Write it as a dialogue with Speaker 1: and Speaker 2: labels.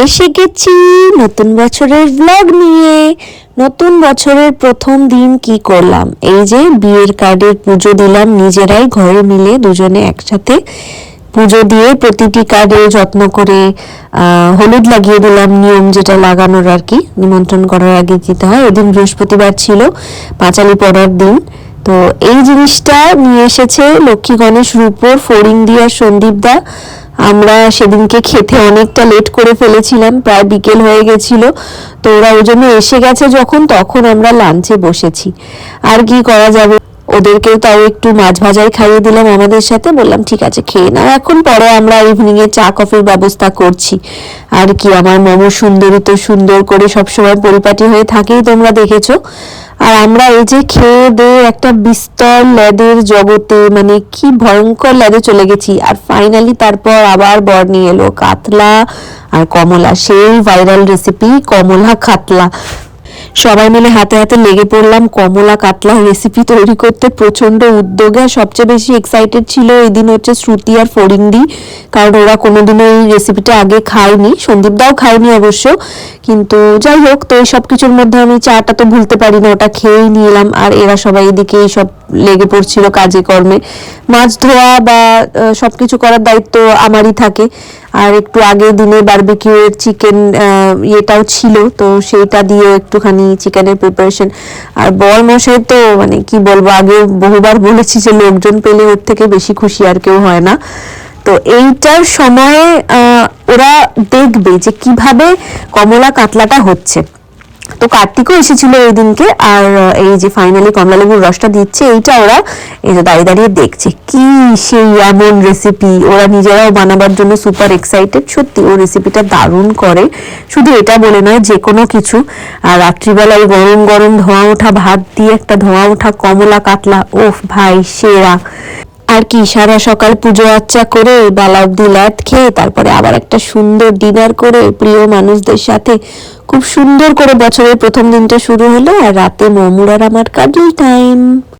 Speaker 1: এসে গেছি নতুন বছরের ব্লগ নিয়ে। নতুন বছরের প্রথম দিন কি করলাম, এই যে বিয়ের কার্ডের পুজো দিলাম নিজেরাই ঘরে মিলে দুজনে একসাথে পুজো দিয়ে প্রতিটি কার্ডে যত্ন করে হলুদ লাগিয়ে দিলাম, নিয়ম যেটা লাগানোর আর কি, নিমন্ত্রণ করার আগে দিতে হয়। ওদিন বৃহস্পতিবার ছিল, পাঁচালি পড়ার দিন। তো এই জিনিসটা নিয়ে এসেছে লক্ষ্মী গণেশ, রূপোর, ফড়িংদি আর সন্দীপ দা। আমরা সেদিনকে খেতে অনেকটা লেট করে ফেলেছিলাম, প্রায় বিকেল হয়ে গেছিল। তো ওরা ওই জন্য এসে গেছে যখন, তখন আমরা লাঞ্চে বসেছি। আর কি করা যাবে, ওদেরকেও তাও একটু মাছ ভাজাই খাইয়ে দিলাম আমাদের সাথে, বললাম ঠিক আছে খেয়ে নাও এখন, পরে আমরা ইভিনিং এ চা কফির ব্যবস্থা করছি। আর কি, আমার মোমো সুন্দরী তো সুন্দর করে সবসময় পরিপাটি হয়ে থাকেই, তোমরা দেখেছো। আর আমরা এই যে খেয়ে দিয়ে একটা বিস্তর ল্যাদের জগতে, মানে কি ভয়ঙ্কর ল্যাদে চলে গেছি। আর ফাইনালি তারপর আবার বর নিয়ে এলো কাতলা আর কমলা, সেই ভাইরাল রেসিপি কমলা কাতলা। সবাই মিলে হাতে হাতে লেগে পড়লাম কমলা কাতলা রেসিপি তৈরি করতে, প্রচন্ড উদ্যোগে। সবচেয়ে বেশি এক্সাইটেড ছিল এই দিন হচ্ছে শ্রুতি আর ফড়িংদি, কারণ ওরা কোনোদিনও এই রেসিপিটা আগে খায়নি, সন্দীপদাও খায়নি অবশ্য। কিন্তু যাই হোক, তো এই সব কিছুর মধ্যে আমি চাটা তো ভুলতে পারি না, ওটা খেয়েই নিলাম। আর এরা সবাই এদিকে সব লেগে পড়ছিল কাজে কর্মে, মাছ ধোয়া বা সবকিছু করার দায়িত্ব আমারই থাকে। আর একটু আগে দিনে বারবিকিউ এর চিকেন ইয়েটাও ছিল, তো সেইটা দিয়েও একটুখানি চিকেনের প্রিপারেশন। আর বর মশাই তো মানে কি বলবো, আগে বহুবার বলেছি যে লোকজন পেলে ওর থেকে বেশি খুশি আর কেউ হয় না। তো এইটার সময় ওরা দেখবে যে কিভাবে কমলা কাতলাটা হচ্ছে। তো কার্তিকও এসেছিল এই দিনকে, আর এই যে ফাইনালি কমলা লেবুর রসটা দিচ্ছে, এইটা ওরা এই যে দাঁড়িয়ে দাঁড়িয়ে দেখছে কি সেই এমন রেসিপি। ওরা নিজেরাও বানাবার জন্য সুপার এক্সাইটেড। সত্যি ও রেসিপিটা দারুণ করে, শুধু এটা বলে নয়, যে কোনো কিছু। আর রাত্রিবেলায় গরম গরম ধোঁয়া ওঠা ভাত দিয়ে একটা ধোঁয়া ওঠা কমলা কাতলা, ওফ ভাই সেরা। আর কি, সারা সকাল পুজো আচ্চা করে বেলা অব্দি ল্যাদ খেয়ে তারপরে আবার একটা সুন্দর ডিনার করে প্রিয় মানুষদের সাথে খুব সুন্দর করে বছরের প্রথম দিনটা শুরু হলো। আর রাতে মমুর আর আমার কাজল টাইম।